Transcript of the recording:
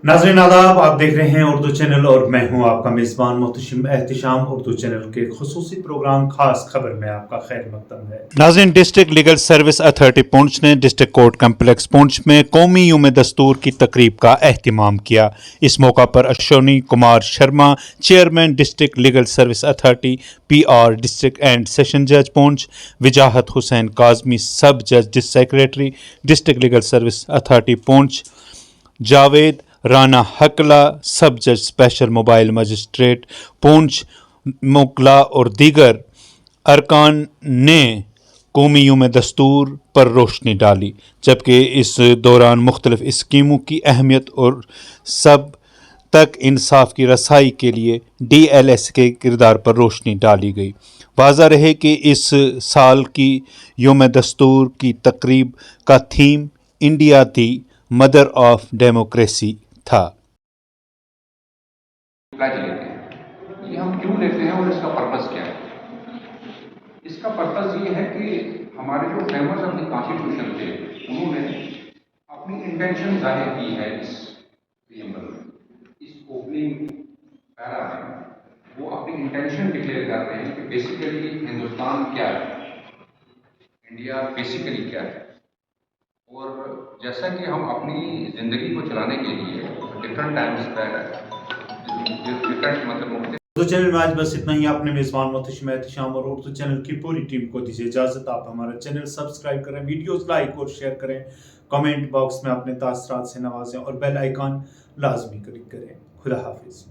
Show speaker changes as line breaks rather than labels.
नाज़रीन आदाब, आप देख रहे हैं उर्दू चैनल और मैं हूं आपका मेज़बान मोहतशिम एहतिशाम। उर्दू चैनल के खुसूसी प्रोग्राम खास खबर में आपका खैर मकदम है। नाज़रीन, district legal service authority Poonch ने डिस्ट्रिक्ट कोर्ट कम्प्लेक्स पुंछ में कौमी यूम दस्तूर की तकरीब का एहतिमाम किया। इस मौका पर Ashwini Kumar Sharma, chairman district legal service authority PR district and session जज पुंछ, विजाहत हुसैन काजमी सब जज secretary district legal service authority Poonch, Javed Rana हकला सब जज स्पेशल मोबाइल मजिस्ट्रेट पुंछ, मुकला और दीगर अरकान ने कौमी यूम दस्तूर पर रोशनी डाली, जबकि इस दौरान मुख्तलिफ स्कीमों की अहमियत और सब तक इंसाफ की रसाई के लिए DLS के किरदार पर रोशनी डाली गई। वाज़ा रहे कि इस साल की यूम दस्तूर की तकरीब का theme India the mother of democracy था।
लेते हैं, ये हम क्यों लेते हैं और इसका पर्पस क्या है? इसका पर्पस ये है कि हमारे जो फ्रेमर्स ऑफ द कॉन्स्टिट्यूशन थे, उन्होंने अपनी इंटेंशन जाहिर की है इस प्रीएम्बल में, इस ओपनिंग पैरा में वो अपनी इंटेंशन डिक्लेयर कर रहे हैं कि बेसिकली हिंदुस्तान क्या है, इंडिया बेसिकली क्या है। और जैसा कि हम अपनी ज़िंदगी को चलाने के लिए डिफरेंट टाइम्स पर डिफरेंट मतलब
उर्दू चैनल में आज बस इतना ही। आपने मेज़बान मोहतशिम एहतिशाम और उर्दू चैनल की पूरी टीम को दीजिए इजाज़त। आप हमारा चैनल सब्सक्राइब करें, वीडियोस लाइक और शेयर करें, कमेंट बॉक्स में अपने तासरात से नवाजें और बेल आइकन लाजमी क्लिक करें। खुदा हाफिज़।